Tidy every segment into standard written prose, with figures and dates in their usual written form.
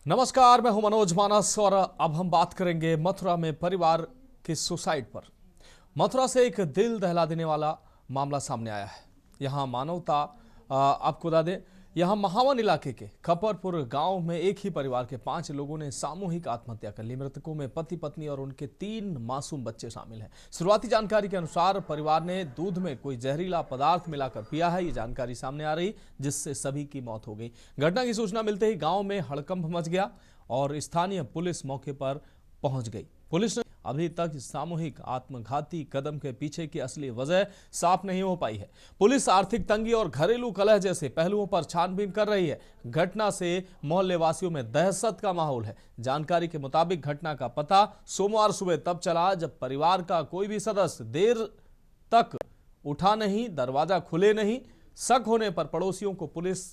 नमस्कार, मैं हूं मनोज मानस और अब हम बात करेंगे मथुरा में परिवार की सुसाइड पर। मथुरा से एक दिल दहला देने वाला मामला सामने आया है। यहां मानवता आपको बता दें, यहां महावन इलाके के खपरपुर गांव में एक ही परिवार के 5 लोगों ने सामूहिक आत्महत्या कर ली। मृतकों में पति पत्नी और उनके 3 मासूम बच्चे शामिल हैं। शुरुआती जानकारी के अनुसार परिवार ने दूध में कोई जहरीला पदार्थ मिलाकर पिया है, ये जानकारी सामने आ रही, जिससे सभी की मौत हो गई। घटना की सूचना मिलते ही गांव में हड़कंप मच गया और स्थानीय पुलिस मौके पर पहुंच गई। पुलिस ने अभी तक सामूहिक आत्मघाती कदम के पीछे की असली वजह साफ नहीं हो पाई है। पुलिस आर्थिक तंगी और घरेलू कलह जैसे पहलुओं पर छानबीन कर रही है। घटना से मोहल्ले वासियों में दहशत का माहौल है। जानकारी के मुताबिक घटना का पता सोमवार सुबह तब चला जब परिवार का कोई भी सदस्य देर तक उठा नहीं, दरवाजा खुले नहीं। शक होने पर पड़ोसियों को पुलिस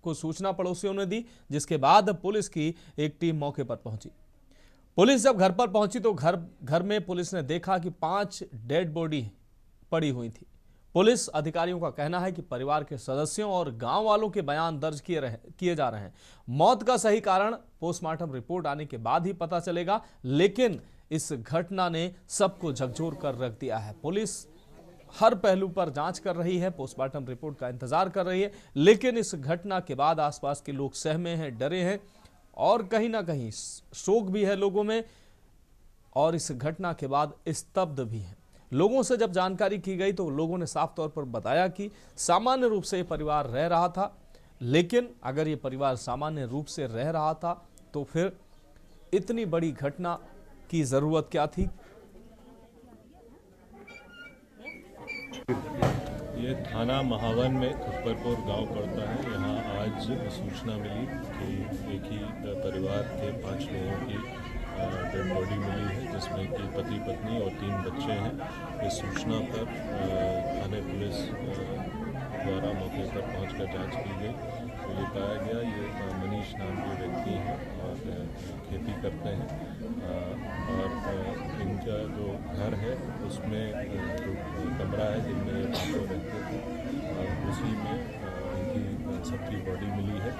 को सूचना पड़ोसियों ने दी, जिसके बाद पुलिस की एक टीम मौके पर पहुंची। पुलिस जब घर पर पहुंची तो घर में पुलिस ने देखा कि 5 डेड बॉडी पड़ी हुई थी। पुलिस अधिकारियों का कहना है कि परिवार के सदस्यों और गांव वालों के बयान दर्ज किए जा रहे हैं। मौत का सही कारण पोस्टमार्टम रिपोर्ट आने के बाद ही पता चलेगा, लेकिन इस घटना ने सबको झकझोर कर रख दिया है। पुलिस हर पहलू पर जांच कर रही है, पोस्टमार्टम रिपोर्ट का इंतजार कर रही है, लेकिन इस घटना के बाद आसपास के लोग सहमे हैं, डरे हैं और कहीं ना कहीं शोक भी है लोगों में और इस घटना के बाद स्तब्ध भी है। लोगों से जब जानकारी की गई तो लोगों ने साफ तौर पर बताया कि सामान्य रूप से ये परिवार रह रहा था, लेकिन अगर ये परिवार सामान्य रूप से रह रहा था तो फिर इतनी बड़ी घटना की जरूरत क्या थी। ये थाना महावन में खप्परपुर गांव पड़ता है। यहाँ आज सूचना मिली कि एक ही परिवार के 5 लोगों की डेड बॉडी मिली है, जिसमें कि पति पत्नी और 3 बच्चे हैं। इस सूचना पर थाने पुलिस द्वारा मौके पर पहुंचकर जांच की गई तो ये पाया गया ये मनीष नाम के व्यक्ति हैं और खेती करते हैं और इनका जो घर है उसमें जो कमरा है जिनमें ये पांचों रहते थे और उसी में इनकी सबकी बॉडी मिली है।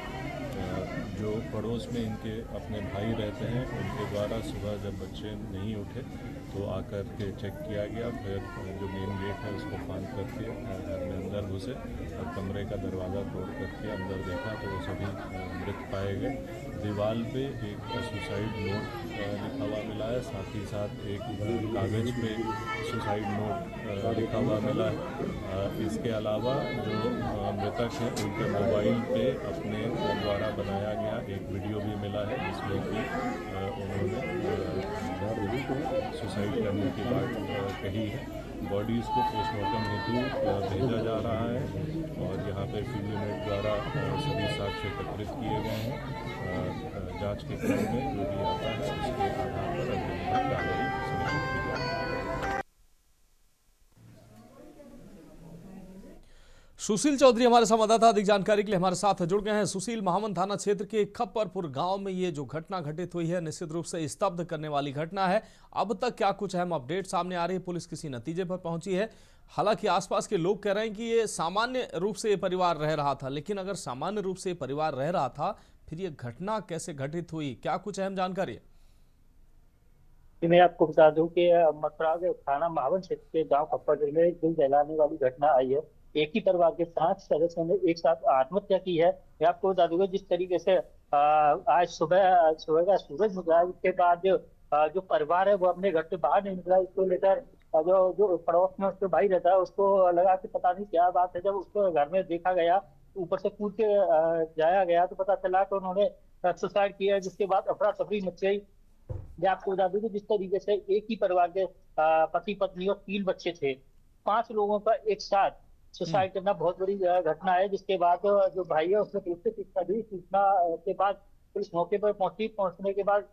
जो पड़ोस में इनके अपने भाई रहते हैं उनके द्वारा सुबह जब बच्चे नहीं उठे तो आकर के चेक किया गया, फिर जो मेन गेट है उसको फांद करके घर में अंदर घुसे और कमरे का दरवाज़ा तोड़ करके अंदर देखा तो वो सभी मृत पाए गए। दीवार पे एक सुसाइड नोट लिखा हुआ मिला है, साथ ही साथ एक कागज़ पे सुसाइड नोट लिखा हुआ मिला है। इसके अलावा जो मृतक हैं उनके मोबाइल पे अपने द्वारा बनाया गया एक वीडियो भी मिला है, जिसमें कि उन्होंने सुसाइड करने की बात कही है। बॉडीज़ को पोस्टमार्टम हेतु भेजा जा रहा है और यहाँ पे फील्ड यूनिट द्वारा सभी साक्ष्य एकत्रित किए गए हैं। जांच के क्रम में जो भी आता है उसके आधार पर अगली कार्रवाई सुनिश्चित की जाएगी। सुशील चौधरी हमारे संवाददाता अधिक जानकारी के लिए हमारे साथ जुड़ गए हैं। सुशील, महावन थाना क्षेत्र के खप्परपुर गांव में ये जो घटना घटित हुई है निश्चित रूप से स्तब्ध करने वाली घटना है। अब तक क्या कुछ अहम अपडेट सामने आ रही है? पुलिस किसी नतीजे पर पहुंची है? हालांकि आसपास के लोग कह रहे हैं कि ये सामान्य रूप से ये परिवार रह रहा था, लेकिन अगर सामान्य रूप से ये परिवार रह रहा था फिर ये घटना कैसे घटित हुई? क्या कुछ अहम जानकारी है? मैं आपको बता दूं कि मथुरा के थाना महावन क्षेत्र के गांव खप्परपुर में दिल दहलाने वाली घटना आई है। एक ही परिवार के 5 सदस्यों ने एक साथ आत्महत्या की है। मैं आपको बता दूंगा जिस तरीके से आज सुबह सुबह का सूरज निकला, उसके बाद जो परिवार है वो अपने घर से बाहर नहीं निकला। इसको लेकर जो जो पड़ोस में उसके भाई रहता है उसको लगा कि पता नहीं क्या बात है। जब उसको घर में देखा गया, ऊपर से कूद के जाया गया तो पता चला कि उन्होंने सुसाइड किया, जिसके बाद अफरा तफरी मच गई। मैं आपको बता दूं कि जिस तरीके से एक ही परिवार के पति पत्नी और 3 बच्चे थे, 5 लोगों का एक साथ सुसाइड करना बहुत बड़ी घटना है। जिसके बाद जो भाई है उसने पुलिस से सूचना दी। सूचना के बाद पुलिस मौके पर पहुंची। पहुंचने के बाद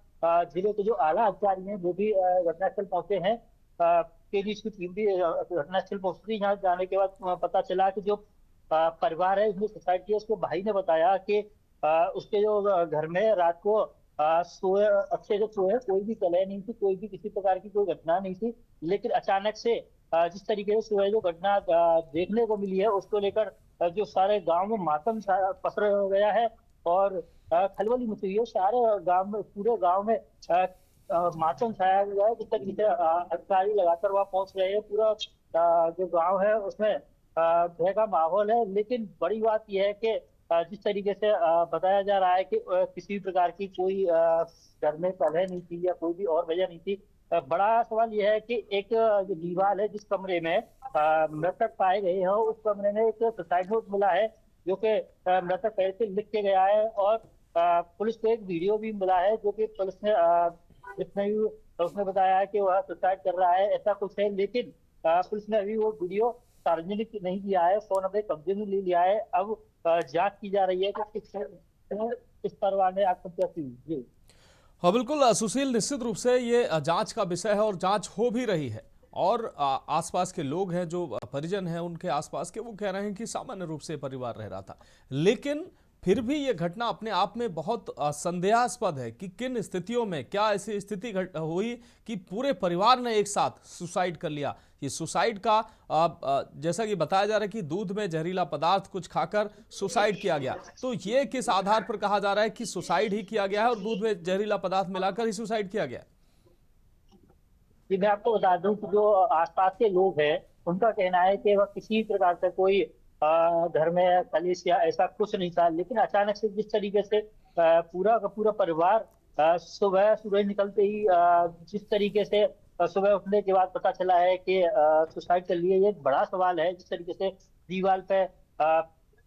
जिले के जो आला अधिकारी हैं वो भी घटनास्थल पहुंचे हैं। पुलिस की टीम भी घटनास्थल पहुंची। यहाँ जाने के बाद पता चला कि जो परिवार है इसने सुसाइड किया, उसके भाई ने बताया कि उसके जो घर में रात को सोए, अच्छे से सोए, कोई भी कलह नहीं थी, कोई भी किसी प्रकार की कोई घटना नहीं थी। लेकिन अचानक से जिस तरीके से सुबह जो घटना देखने को मिली है उसको लेकर जो सारे गांव में मातम पसर गया है और खलबली मची हुई है। सारे गांव में, पूरे गांव में मातम छाया हुआ है। जिस तरीके से अधिकारी लगातार वहां पहुंच रहे हैं, पूरा जो गांव है उसमें भय का माहौल है। लेकिन बड़ी बात यह है कि जिस तरीके से बताया जा रहा है कि किसी भी प्रकार की कोई घर में कलह नहीं थी या कोई भी और वजह नहीं थी। बड़ा सवाल यह है कि एक जो दीवार है, जिस कमरे में मृतक पाए गए हैं, उस कमरे में एक सुसाइड नोट मिला है, जो कि मृतक पहले से लिख के गया है। और पुलिस को एक वीडियो भी मिला है, जो कि पुलिस ने जिसमें भी उसने बताया है कि वह सुसाइड कर रहा है, ऐसा कुछ है। लेकिन पुलिस ने अभी वो वीडियो सार्वजनिक नहीं किया है, फोन अपने कब्जे में ले लिया है। अब जांच की जा रही है कि किस परिवार ने आत्महत्या की। जी हाँ बिल्कुल सुशील, निश्चित रूप से ये जांच का विषय है और जांच हो भी रही है। और आसपास के लोग हैं, जो परिजन हैं उनके आसपास के, वो कह रहे हैं कि सामान्य रूप से परिवार रह रहा था। लेकिन फिर भी ये घटना अपने आप में बहुत संदेहास्पद है कि किन स्थितियों में क्या ऐसी स्थिति हुई कि पूरे परिवार ने एक साथ सुसाइड कर लिया। ये सुसाइड का जैसा कि बताया जा रहा है कि दूध में जहरीला पदार्थ कुछ खाकर सुसाइड किया गया, तो ये किस आधार पर कहा जा रहा है कि सुसाइड ही किया गया है और दूध में जहरीला पदार्थ मिलाकर ही सुसाइड किया गया है? जी, मैं आपको बता दूं कि जो आसपास के लोग हैं, उनका कहना है कि वह किसी प्रकार से कोई घर में कलेश या ऐसा कुछ नहीं था। लेकिन अचानक से जिस तरीके से पूरा का पूरा परिवार सुबह सूरज निकलते ही जिस तरीके से सुबह उठने के बाद पता चला है कि सुसाइड कर लिए, ये एक बड़ा सवाल है। जिस तरीके से दीवार पे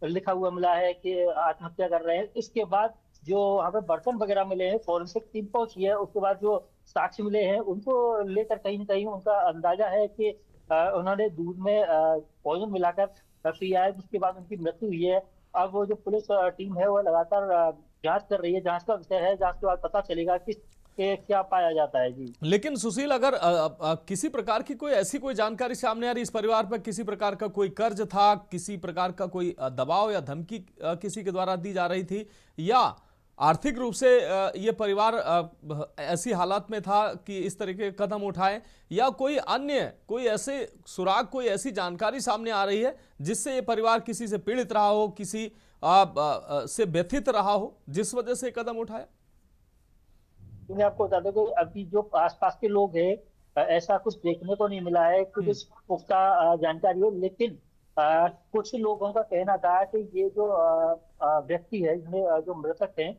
लिखा हुआ मिला है कि आत्महत्या कर रहे हैं, इसके बाद जो वहाँ पे बर्तन वगैरह मिले हैं, फॉरेंसिक टीम पहुंची है, उसके बाद जो साक्ष्य मिले हैं उनको लेकर कहीं ना कहीं उनका अंदाजा है कि उन्होंने दूध में पॉइजन मिलाकर पिया है, जिसके बाद उनकी मृत्यु हुई है। अब वो जो पुलिस टीम है वो लगातार जांच कर रही है, जांच का विषय है, जांच के बाद पता चलेगा कि क्या पाया जाता है। जी लेकिन सुशील, अगर किसी प्रकार की कोई जानकारी सामने आ रही, इस परिवार पर किसी प्रकार का कोई कर्ज था, किसी प्रकार का कोई दबाव या धमकी किसी के द्वारा दी जा रही थी, या आर्थिक रूप से ये परिवार ऐसी हालत में था कि इस तरह के कदम उठाए, या कोई अन्य कोई ऐसे सुराग, कोई ऐसी जानकारी सामने आ रही है जिससे ये परिवार किसी से पीड़ित रहा हो, किसी से व्यथित रहा हो, जिस वजह से कदम उठाया? मैं आपको बता दूं कि अभी जो आसपास के लोग हैं, ऐसा कुछ देखने को नहीं मिला है, कुछ पुख्ता जानकारी हो। लेकिन कुछ लोगों का कहना था कि ये जो व्यक्ति है, जो मृतक हैं,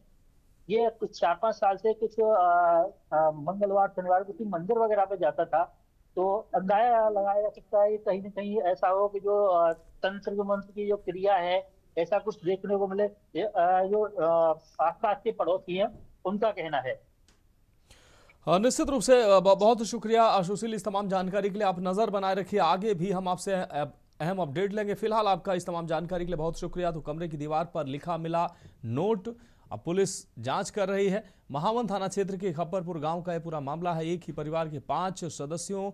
ये कुछ 4-5 साल से कुछ मंगलवार शनिवार किसी मंदिर वगैरह पे जाता था। तो अंदाजा लगाया जा सकता है कि कहीं ना कहीं ऐसा हो कि जो तंत्र मंत्र की जो क्रिया है, ऐसा कुछ देखने को मिले। जो आसपास के पड़ोसी हैं उनका कहना है। निश्चित रूप से बहुत शुक्रिया सुशील इस तमाम जानकारी के लिए। आप नज़र बनाए रखिए, आगे भी हम आपसे अहम अपडेट लेंगे। फिलहाल आपका इस तमाम जानकारी के लिए बहुत शुक्रिया। तो कमरे की दीवार पर लिखा मिला नोट, अब पुलिस जांच कर रही है। महावन थाना क्षेत्र के खप्परपुर गांव का यह पूरा मामला है। एक ही परिवार के 5 सदस्यों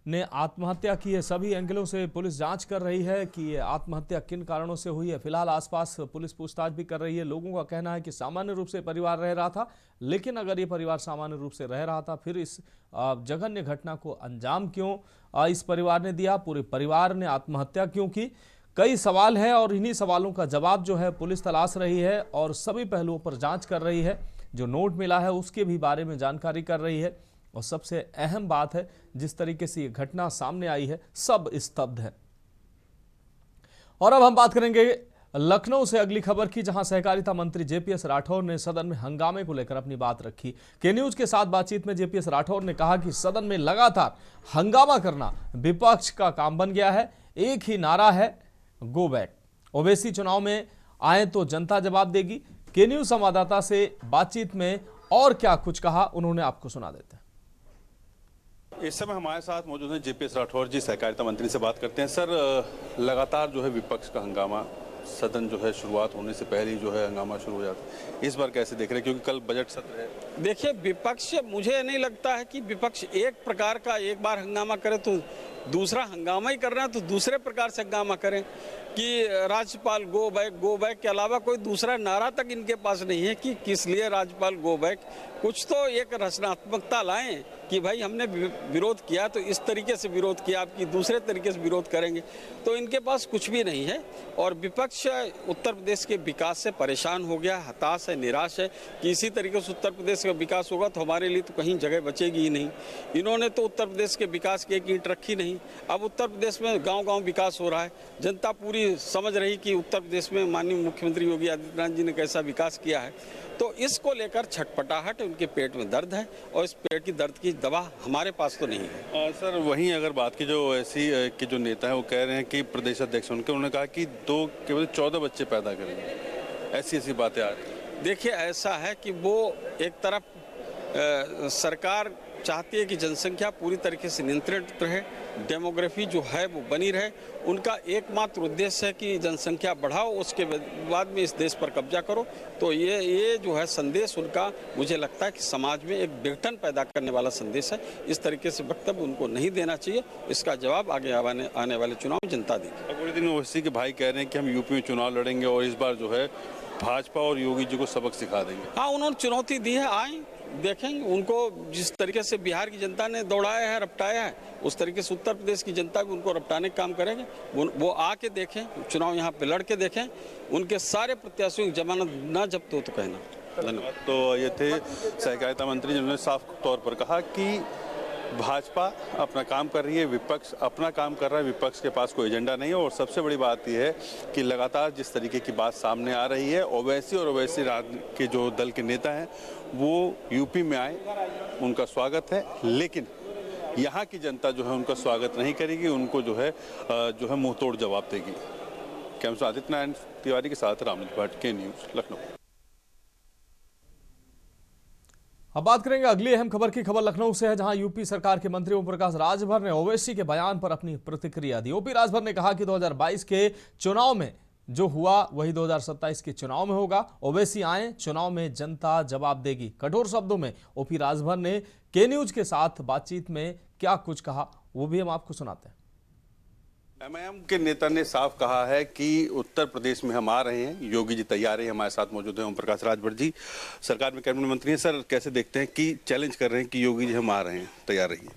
ने आत्महत्या की है। सभी एंगलों से पुलिस जांच कर रही है कि ये आत्महत्या किन कारणों से हुई है। फिलहाल आसपास पुलिस पूछताछ भी कर रही है। लोगों का कहना है कि सामान्य रूप से परिवार रह रहा था, लेकिन अगर ये परिवार सामान्य रूप से रह रहा था, फिर इस जघन्य घटना को अंजाम क्यों इस परिवार ने दिया, पूरे परिवार ने आत्महत्या क्यों की? कई सवाल हैं और इन्हीं सवालों का जवाब जो है पुलिस तलाश रही है और सभी पहलुओं पर जांच कर रही है। जो नोट मिला है उसके भी बारे में जानकारी कर रही है। और सबसे अहम बात है, जिस तरीके से ये घटना सामने आई है, सब स्तब्ध है। और अब हम बात करेंगे लखनऊ से अगली खबर की, जहां सहकारिता मंत्री जेपीएस राठौर ने सदन में हंगामे को लेकर अपनी बात रखी। के न्यूज के साथ बातचीत में जेपीएस राठौर ने कहा कि सदन में लगातार हंगामा करना विपक्ष का काम बन गया है। एक ही नारा है, गो बैक। ओवैसी चुनाव में आए तो जनता जवाब देगी। के न्यूज संवाददाता से बातचीत में और क्या कुछ कहा, उन्होंने आपको सुना देते हैं। इस समय हमारे साथ मौजूद हैं जेपीएस राठौर जी, सहकारिता मंत्री से बात करते हैं। सर, लगातार जो है विपक्ष का हंगामा, सदन जो है शुरुआत होने से पहले ही जो है हंगामा शुरू हो जाता है, इस बार कैसे देख रहे हैं, क्योंकि कल बजट सत्र है? देखिए, विपक्ष, मुझे नहीं लगता है कि विपक्ष एक प्रकार का एक बार हंगामा करे तो दूसरा हंगामा ही कर रहे हैं तो दूसरे प्रकार से हंगामा करें कि राज्यपाल गो बैक के अलावा कोई दूसरा नारा तक इनके पास नहीं है कि किस लिए राज्यपाल गो बैक। कुछ तो एक रचनात्मकता लाएं कि भाई हमने विरोध किया तो इस तरीके से विरोध किया, आपकी दूसरे तरीके से विरोध करेंगे, तो इनके पास कुछ भी नहीं है। और विपक्ष उत्तर प्रदेश के विकास से परेशान हो गया, हताश है, निराश है कि इसी तरीके से उत्तर प्रदेश का विकास होगा तो हमारे लिए तो कहीं जगह बचेगी ही नहीं। इन्होंने तो उत्तर प्रदेश के विकास की एक ईंट रखी नहीं। अब उत्तर प्रदेश में गाँव-गाँव विकास हो रहा है, जनता पूरी समझ रही कि उत्तर प्रदेश में माननीय मुख्यमंत्री योगी आदित्यनाथ जी ने कैसा विकास किया है, तो इसको लेकर छटपटाहट, उनके पेट में दर्द है और इस पेट की दर्द की दवा हमारे पास तो नहीं है। सर वहीं अगर बात की जो ऐसी के जो नेता है वो कह रहे हैं कि प्रदेश अध्यक्ष उन्होंने कहा कि केवल 14 बच्चे पैदा करेंगे, ऐसी बातें आ रही। देखिए ऐसा है कि वो एक तरफ सरकार चाहती है कि जनसंख्या पूरी तरीके से नियंत्रित रहे, डेमोग्राफी जो है वो बनी रहे। उनका एकमात्र उद्देश्य है कि जनसंख्या बढ़ाओ, उसके बाद में इस देश पर कब्जा करो। तो ये जो है संदेश उनका, मुझे लगता है कि समाज में एक विघटन पैदा करने वाला संदेश है। इस तरीके से वक्तव्य उनको नहीं देना चाहिए। इसका जवाब आगे आने वाले चुनाव में जनता देगी। पूरे दिन ओवैसी के भाई कह रहे हैं कि हम यूपी में चुनाव लड़ेंगे और इस बार जो है भाजपा और योगी जी को सबक सिखा देंगे। हाँ, उन्होंने चुनौती दी है, आए देखेंगे। उनको जिस तरीके से बिहार की जनता ने दौड़ाया है, रपटाया है, उस तरीके से उत्तर प्रदेश की जनता भी उनको रपटाने का काम करेंगे। वो आके देखें, चुनाव यहाँ पे लड़ के देखें, उनके सारे प्रत्याशियों की जमानत ना जब्त हो तो कहना। धन्यवाद। तो ये थे सहकारिता मंत्री जिन्होंने साफ तौर पर कहा कि भाजपा अपना काम कर रही है, विपक्ष अपना काम कर रहा है, विपक्ष के पास कोई एजेंडा नहीं है। और सबसे बड़ी बात यह है कि लगातार जिस तरीके की बात सामने आ रही है, ओवैसी और ओवैसी के जो दल के नेता हैं वो यूपी में आए, उनका स्वागत है, लेकिन यहाँ की जनता जो है उनका स्वागत नहीं करेगी, उनको जो है मुंह तोड़ जवाब देगी। कैमरा आदित्य नारायण तिवारी के साथ रामनित भट्ट, के न्यूज़, लखनऊ। अब बात करेंगे अगली अहम खबर की। खबर लखनऊ से है, जहां यूपी सरकार के मंत्री ओम प्रकाश राजभर ने ओवैसी के बयान पर अपनी प्रतिक्रिया दी। ओपी राजभर ने कहा कि 2022 के चुनाव में जो हुआ वही 2027 के चुनाव में होगा। ओवैसी आए, चुनाव में जनता जवाब देगी। कठोर शब्दों में ओपी राजभर ने के न्यूज के साथ बातचीत में क्या कुछ कहा, वो भी हम आपको सुनाते हैं। एमआईएम के नेता ने साफ कहा है कि उत्तर प्रदेश में हम आ रहे हैं, योगी जी तैयार हैं। हमारे साथ मौजूद हैं ओम प्रकाश राजभर जी, सरकार में कैबिनेट मंत्री हैं। सर, कैसे देखते हैं कि चैलेंज कर रहे हैं कि योगी जी हम आ रहे हैं, तैयार रहिए?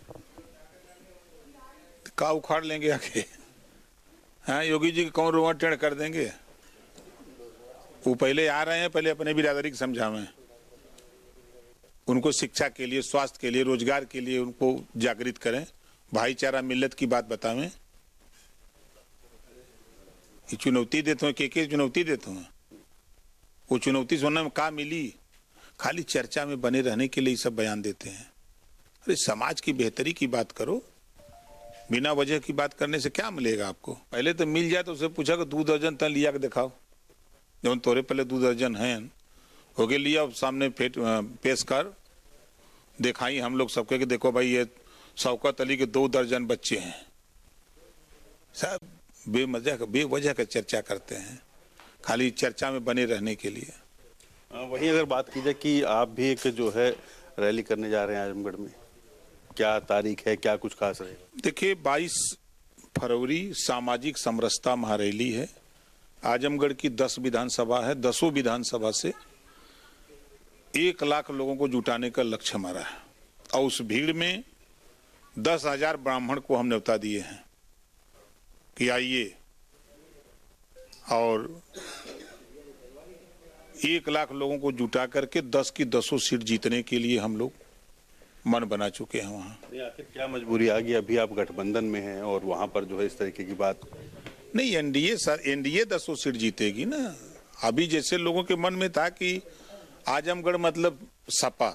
का उखाड़ लेंगे आके? हाँ, योगी जी कौन रोआ टेढ़ कर देंगे? वो पहले आ रहे हैं, पहले अपने बिरादरी को समझावें, उनको शिक्षा के लिए, स्वास्थ्य के लिए, रोजगार के लिए उनको जागृत करें, भाईचारा मिल्लत की बात बतावें। चुनौती देते हैं, के चुनौती देते हैं, वो चुनौती सुनने में का मिली? खाली चर्चा में बने रहने के लिए सब बयान देते हैं। अरे समाज की बेहतरी की बात करो, बिना वजह की बात करने से क्या मिलेगा आपको? पहले तो मिल जाए तो उससे पूछा कि 2 दर्जन तक लिया के दिखाओ, जब तोरे पहले 2 दर्जन हैं हो गए, लिया सामने पेश कर दिखाई हम लोग सबके कि देखो भाई ये शौकत अली के 2 दर्जन बच्चे हैं। सब बेवजह का चर्चा करते हैं, खाली चर्चा में बने रहने के लिए। वहीं अगर बात की जाए कि आप भी एक जो है रैली करने जा रहे हैं आजमगढ़ में, क्या तारीख है, क्या कुछ खास रहेगा? देखिए 22 फरवरी सामाजिक समरसता महारैली है। आजमगढ़ की 10 विधानसभा है, 10 विधानसभा से 1 लाख लोगों को जुटाने का लक्ष्य हमारा है। और उस भीड़ में 10,000 ब्राह्मण को हम न्योता दिए हैं कि आइए, और 1 लाख लोगों को जुटा करके 10 की 10 सीट जीतने के लिए हम लोग मन बना चुके हैं। वहाँ आखिर क्या मजबूरी आ गई? अभी आप गठबंधन में हैं और वहां पर जो है इस तरीके की बात नहीं। एनडीए 10 सीट जीतेगी ना। अभी जैसे लोगों के मन में था कि आजमगढ़ मतलब सपा,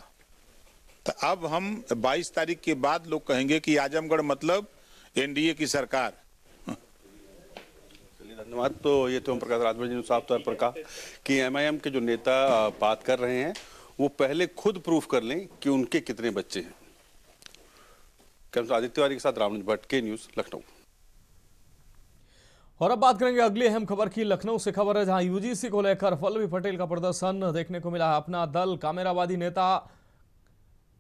तो अब हम 22 तारीख के बाद लोग कहेंगे कि आजमगढ़ मतलब एनडीए की सरकार। धन्यवाद। तो ये तो ओम प्रकाश राजभर जी ने साफ तौर पर कहा कि एमआईएम के जो नेता बात कर रहे हैं वो पहले खुद प्रूफ कर लें कि उनके कितने बच्चे हैं। कैमरा आदित्य तिवारी के साथ रामनित भट्ट, के न्यूज़, लखनऊ। और अब बात करेंगे अगली अहम खबर की। लखनऊ से खबर है, जहां यूजीसी को लेकर वल्लभी पटेल का प्रदर्शन देखने को मिला है। अपना दल कामेरावादी नेता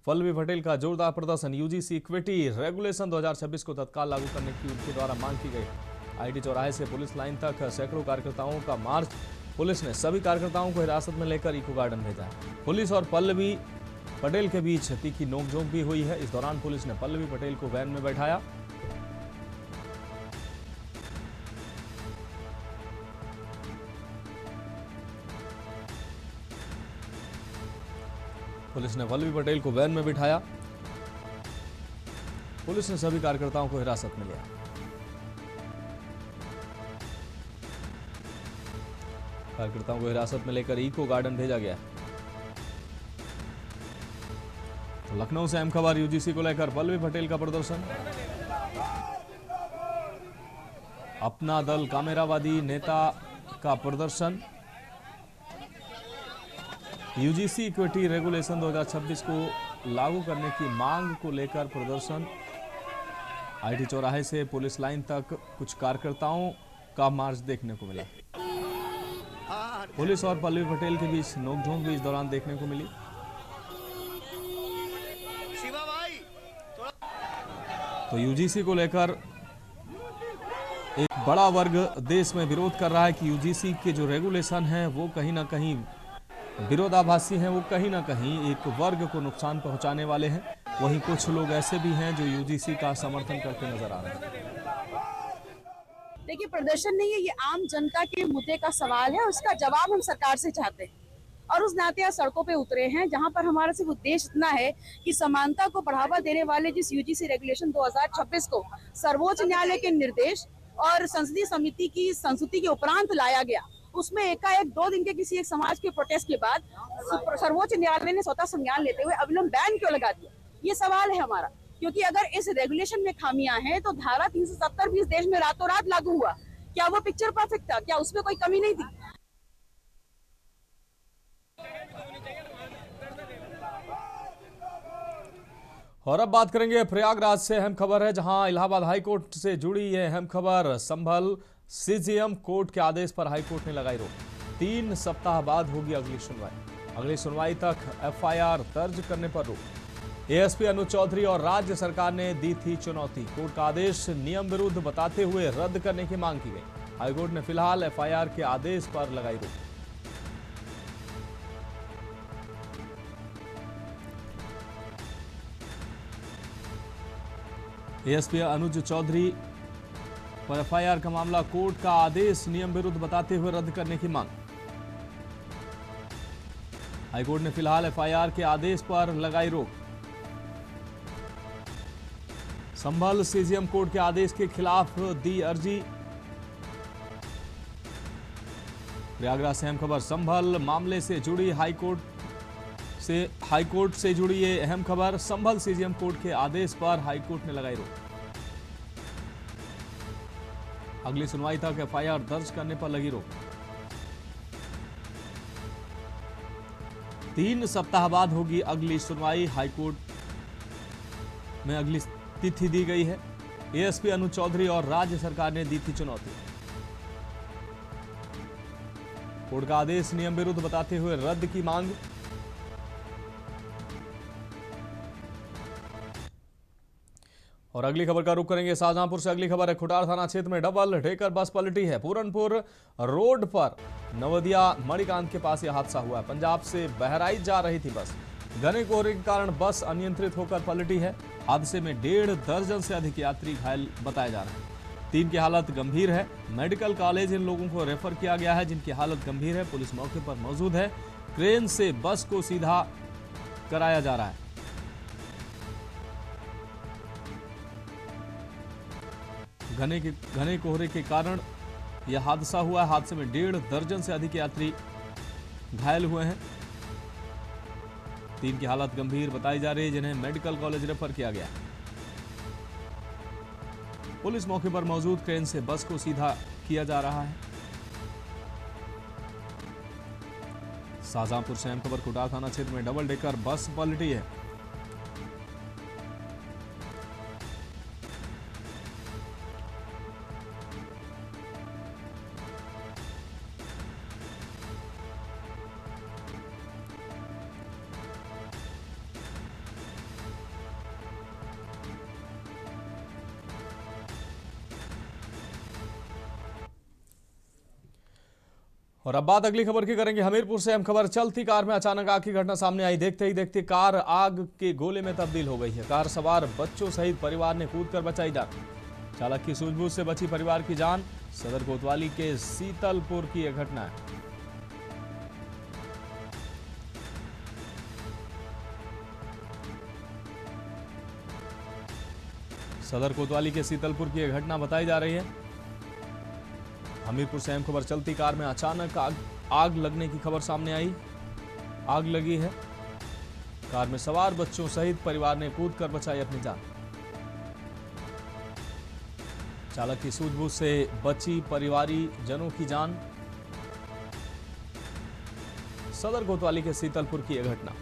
पल्लवी पटेल का जोरदार प्रदर्शन। यूजीसी इक्विटी रेगुलेशन 2026 को तत्काल लागू करने की उनके द्वारा मांग की गई। आईटी चौराहे से पुलिस लाइन तक सैकड़ों कार्यकर्ताओं का मार्च। पुलिस ने सभी कार्यकर्ताओं को हिरासत में लेकर इको गार्डन भेजा। पुलिस और पल्लवी पटेल के बीच तीखी नोकझोंक भी हुई है। इस दौरान पुलिस ने पल्लवी पटेल को वैन में बैठाया। पुलिस ने पल्लवी पटेल को वैन में बिठाया। पुलिस ने सभी कार्यकर्ताओं को हिरासत में लिया। कार्यकर्ताओं को हिरासत में लेकर इको गार्डन भेजा गया। तो लखनऊ से अहम खबर। यूजीसी को लेकर पल्लवी पटेल का प्रदर्शन। अपना दल कामेरावादी नेता का प्रदर्शन। यूजीसी इक्विटी रेगुलेशन 2026 को लागू करने की मांग को लेकर प्रदर्शन। आईटी चौराहे से पुलिस लाइन तक कुछ कार्यकर्ताओं का मार्च देखने को मिला। पुलिस और पल्लवी पटेल के बीच नोकझोंक भी इस दौरान देखने को मिली। तो यूजीसी को लेकर एक बड़ा वर्ग देश में विरोध कर रहा है कि यूजीसी के जो रेगुलेशन है वो कहीं ना कहीं विरोधाभासी हैं, वो कहीं ना कहीं एक वर्ग को नुकसान पहुंचाने वाले हैं। वहीं कुछ लोग ऐसे भी हैं जो यूजीसी का समर्थन करते नजर आ रहे हैं। देखिए, प्रदर्शन नहीं है, ये आम जनता के मुद्दे का सवाल है। उसका जवाब हम सरकार से चाहते हैं और उस नाते आज सड़कों पे उतरे हैं, जहां पर हमारा सिर्फ उद्देश्य इतना है कि समानता को बढ़ावा देने वाले जिस यूजीसी रेगुलेशन 2026 को सर्वोच्च न्यायालय के निर्देश और संसदीय समिति की संस्तुति के उपरांत लाया गया, उसमें एकाएक 2 दिन के किसी एक समाज के प्रोटेस्ट के बाद सर्वोच्च न्यायालय ने स्वतः संज्ञान लेते हुए अविलंब बैन क्यों लगा दिया। ये सवाल है हमारा, क्योंकि अगर इस रेगुलेशन में खामियां हैं तो धारा 370 भी इस देश में रातों रात लागू हुआ। क्या वो पिक्चर परफेक्ट था? क्या उसमें कोई कमी नहीं थी? और अब बात करेंगे प्रयागराज से। अहम खबर है, जहां इलाहाबाद हाईकोर्ट से जुड़ी है अहम खबर। संभल सीजेएम कोर्ट के आदेश पर हाईकोर्ट ने लगाई रोक। 3 सप्ताह बाद होगी अगली सुनवाई। अगली सुनवाई तक एफआईआर दर्ज करने पर रोक। एएसपी अनुज चौधरी और राज्य सरकार ने दी थी चुनौती। कोर्ट का आदेश नियम विरुद्ध बताते हुए रद्द करने की मांग की गई। हाईकोर्ट ने फिलहाल एफआईआर के आदेश पर लगाई रोक। एएसपी अनुज चौधरी पर एफआईआर का मामला, कोर्ट का आदेश नियम विरुद्ध बताते हुए रद्द करने की मांग। हाईकोर्ट ने फिलहाल एफआईआर के आदेश पर लगाई रोक। संभल सीजेएम कोर्ट के आदेश के खिलाफ दी अर्जी। प्रयागराज से अहम खबर। संभल मामले से जुड़ी हाईकोर्ट से जुड़ी ये अहम खबर। संभल सीजेएम कोर्ट के आदेश पर हाईकोर्ट ने लगाई रोक। अगली सुनवाई तक एफआईआर दर्ज करने पर लगी रोक। 3 सप्ताह बाद होगी अगली सुनवाई। हाईकोर्ट में अगली तिथि दी गई है। एएसपी अनुज चौधरी और राज्य सरकार ने दी थी चुनौती। कोर्ट का आदेश नियम विरुद्ध बताते हुए रद्द की मांग। और अगली खबर का रुख करेंगे शाहजहांपुर से। अगली खबर है, खुटार थाना क्षेत्र में डबल डेकर बस पलटी है। पूरनपुर रोड पर नवदिया मणिकांत के पास यह हादसा हुआ है। पंजाब से बहराइच जा रही थी बस। घने कोहरे के कारण बस अनियंत्रित होकर पलटी है। हादसे में 1.5 दर्जन से अधिक यात्री घायल बताए जा रहे हैं। 3 की हालत गंभीर है। मेडिकल कॉलेज इन लोगों को रेफर किया गया है, जिनकी हालत गंभीर है। पुलिस मौके पर मौजूद है। क्रेन से बस को सीधा कराया जा रहा है। घने कोहरे के कारण यह हादसा हुआ है। हादसे में 1.5 दर्जन से अधिक यात्री घायल हुए हैं। 3 की हालत गंभीर बताई जा रही है, जिन्हें मेडिकल कॉलेज रेफर किया गया। पुलिस मौके पर मौजूद, क्रेन से बस को सीधा किया जा रहा है। शाहजहांपुर से अहम खबर। खुटार थाना क्षेत्र में डबल डेकर बस पलटी है। और अब बात अगली खबर की करेंगे हमीरपुर से। हम खबर चलती कार में अचानक आग की घटना सामने आई। देखते ही देखते कार आग के गोले में तब्दील हो गई है। कार सवार बच्चों सहित परिवार ने कूदकर बचाई जान। चालक की सूझबूझ से बची परिवार की जान। सदर कोतवाली के सीतलपुर की यह घटना है। सदर कोतवाली के सीतलपुर की यह घटना बताई जा रही है। हमीरपुर से अहम खबर चलती कार में अचानक आग लगने की खबर सामने आई। आग लगी है। कार में सवार बच्चों सहित परिवार ने कूदकर बचाई अपनी जान। चालक की सूझबूझ से बची परिवारी जनों की जान। सदर कोतवाली के सीतलपुर की यह घटना।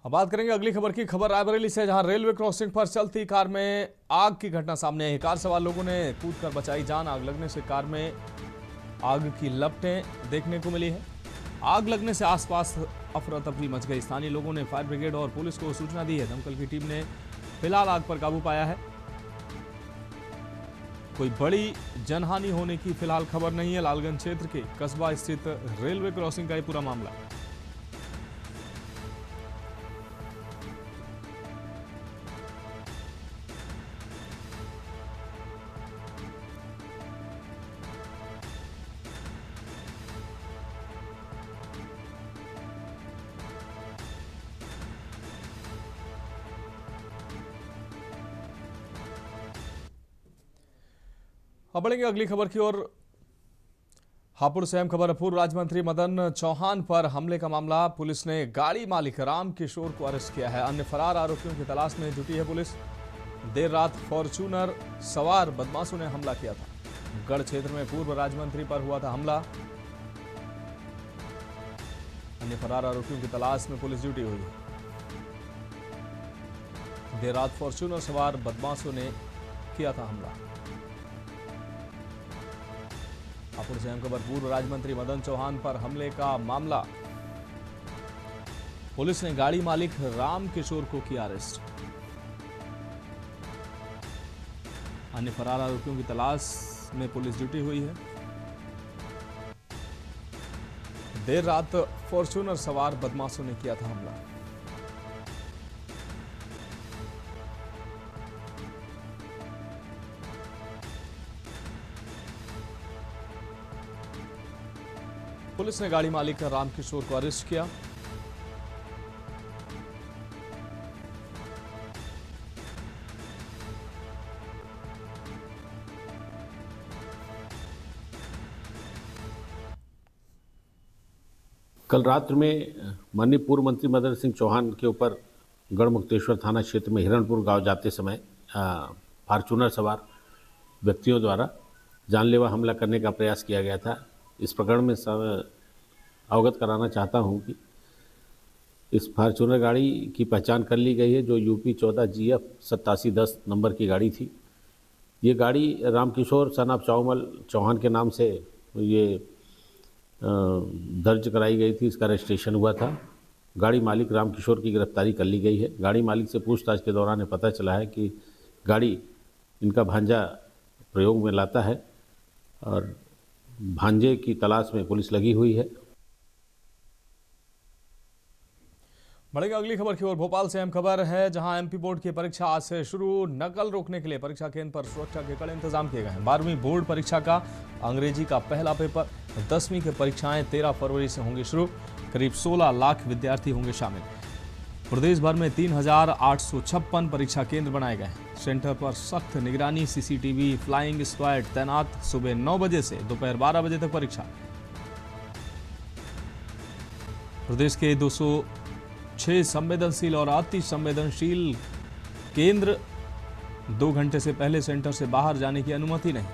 अब बात करेंगे अगली खबर की। खबर रायबरेली से, जहां रेलवे क्रॉसिंग पर चलती कार में आग की घटना सामने आई। कार सवार लोगों ने कूदकर बचाई जान। आग लगने से कार में आग की लपटें देखने को मिली है। आग लगने से आसपास अफरा तफरी मच गई। स्थानीय लोगों ने फायर ब्रिगेड और पुलिस को सूचना दी है। दमकल की टीम ने फिलहाल आग पर काबू पाया है। कोई बड़ी जनहानि होने की फिलहाल खबर नहीं है। लालगंज क्षेत्र के कस्बा स्थित रेलवे क्रॉसिंग का यह पूरा मामला। अब बढ़ेंगे अगली खबर की ओर। हापुड़ से अहम खबर। पूर्व राज्य मंत्री मदन चौहान पर हमले का मामला। पुलिस ने गाड़ी मालिक राम किशोर को अरेस्ट किया है। अन्य फरार आरोपियों की तलाश में जुटी है पुलिस। देर रात फॉर्च्यूनर सवार बदमाशों ने हमला किया था। गढ़ क्षेत्र में पूर्व राज्य मंत्री पर हुआ था हमला। अन्य फरार आरोपियों की तलाश में पुलिस जुटी हुई है। देर रात फॉर्च्यूनर सवार बदमाशों ने किया था हमला। हापुड़ से अहम खबर। पूर्व राज्य मंत्री मदन चौहान पर हमले का मामला। पुलिस ने गाड़ी मालिक राम किशोर को किया अरेस्ट। अन्य फरार आरोपियों की तलाश में पुलिस जुटी हुई है। देर रात फॉर्च्यूनर सवार बदमाशों ने किया था हमला। पुलिस ने गाड़ी मालिक राम किशोर को अरेस्ट किया। कल रात्रि में माननीय पूर्व मंत्री मदन सिंह चौहान के ऊपर गढ़मुक्तेश्वर थाना क्षेत्र में हिरणपुर गांव जाते समय फॉर्च्यूनर सवार व्यक्तियों द्वारा जानलेवा हमला करने का प्रयास किया गया था। इस प्रकरण में अवगत कराना चाहता हूं कि इस फॉर्च्यूनर गाड़ी की पहचान कर ली गई है, जो यूपी 14 GF 8710 नंबर की गाड़ी थी। ये गाड़ी रामकिशोर सन ऑफ चौमल चौहान के नाम से ये दर्ज कराई गई थी। इसका रजिस्ट्रेशन हुआ था। गाड़ी मालिक रामकिशोर की गिरफ्तारी कर ली गई है। गाड़ी मालिक से पूछताछ के दौरान पता चला है कि गाड़ी इनका भांजा प्रयोग में लाता है और भांजे की तलाश में पुलिस लगी हुई है। बढ़ेगा अगली खबर की ओर। भोपाल से अहम खबर है, जहां एमपी बोर्ड की परीक्षा आज से शुरू। नकल रोकने के लिए परीक्षा केंद्र पर सुरक्षा के कड़े इंतजाम किए गए हैं। 12वीं बोर्ड परीक्षा का अंग्रेजी का पहला पेपर, 10वीं की परीक्षाएं 13 फरवरी से होंगी शुरू। करीब 16 लाख विद्यार्थी होंगे शामिल। प्रदेश भर में 3856 परीक्षा केंद्र बनाए गए हैं। सेंटर पर सख्त निगरानी, सीसीटीवी, फ्लाइंग स्क्वाड तैनात। सुबह 9 बजे से दोपहर 12 बजे तक परीक्षा। प्रदेश के 206 संवेदनशील और अति संवेदनशील केंद्र, 2 घंटे से पहले सेंटर से बाहर जाने की अनुमति नहीं।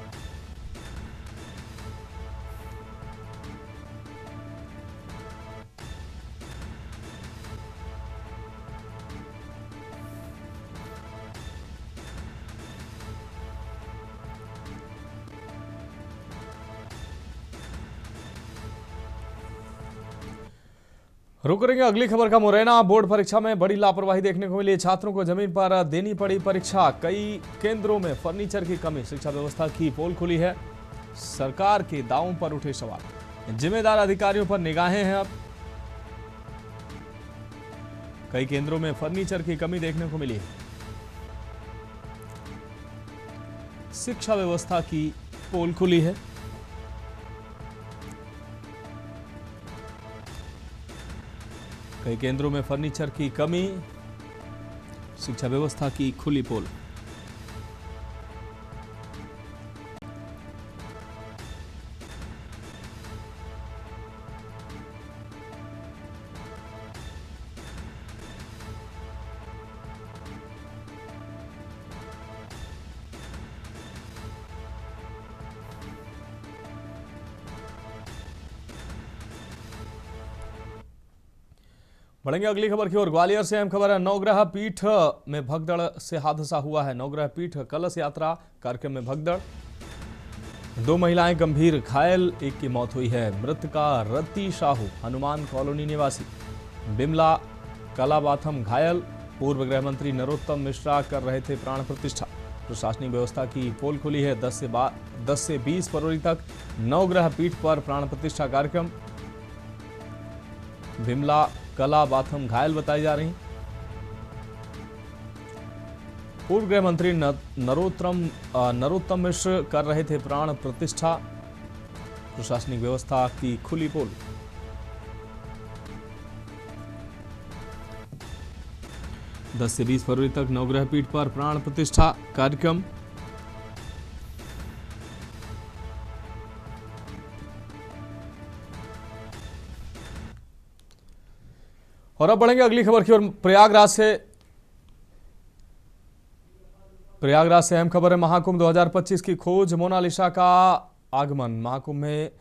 रुक करेंगे अगली खबर का। मुरैना बोर्ड परीक्षा में बड़ी लापरवाही देखने को मिली। छात्रों को जमीन पर देनी पड़ी परीक्षा। कई केंद्रों में फर्नीचर की कमी। शिक्षा व्यवस्था की पोल खुली है। सरकार के दावों पर उठे सवाल। जिम्मेदार अधिकारियों पर निगाहें हैं। अब कई केंद्रों में फर्नीचर की कमी देखने को मिली है। शिक्षा व्यवस्था की पोल खुली है। कई केंद्रों में फर्नीचर की कमी, शिक्षा व्यवस्था की खुली पोल। बढ़ेंगे अगली खबर की ओर। ग्वालियर से अहम खबर है। नवग्रह पीठ में भगदड़ से हादसा हुआ है। नवग्रह पीठ कलश यात्रा कार्यक्रम में भगदड़, 2 महिलाएं गंभीर घायल, एक की मौत हुई है। मृतका रति साहू हनुमान कॉलोनी निवासी, बिमला कलाबाथम घायल। पूर्व गृह मंत्री नरोत्तम मिश्रा कर रहे थे प्राण प्रतिष्ठा। प्रशासनिक व्यवस्था की पोल खुली है। 10 से 20 फरवरी तक नवग्रह पीठ पर प्राण प्रतिष्ठा कार्यक्रम। बिमला कला बाथम घायल बताई जा रही। पूर्व गृह मंत्री नरोत्तम मिश्र कर रहे थे प्राण प्रतिष्ठा। प्रशासनिक व्यवस्था की खुली पोल। दस से 20 फरवरी तक नवग्रह पीठ पर प्राण प्रतिष्ठा कार्यक्रम। और अब बढ़ेंगे अगली खबर की ओर। प्रयागराज से अहम खबर है। महाकुंभ 2025 की खोज, मोनालिसा का आगमन। महाकुंभ में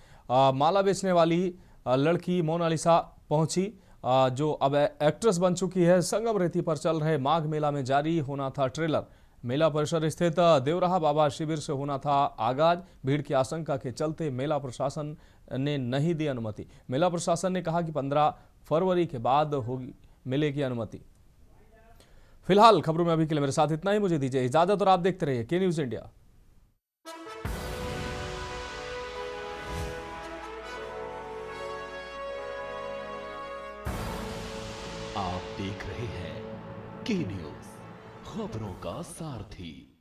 माला बेचने वाली लड़की मोनालिसा पहुंची, जो अब एक्ट्रेस बन चुकी है। संगम रेती पर चल रहे माघ मेला में जारी होना था ट्रेलर। मेला परिसर स्थित देवराहा बाबा शिविर से होना था आगाज। भीड़ की आशंका के चलते मेला प्रशासन ने नहीं दी अनुमति। मेला प्रशासन ने कहा कि 15 फरवरी के बाद होगी मेले की अनुमति। फिलहाल खबरों में अभी के लिए मेरे साथ इतना ही। मुझे दीजिए इजाजत और आप देखते रहिए के न्यूज इंडिया। आप देख रहे हैं के न्यूज, खबरों का सारथी।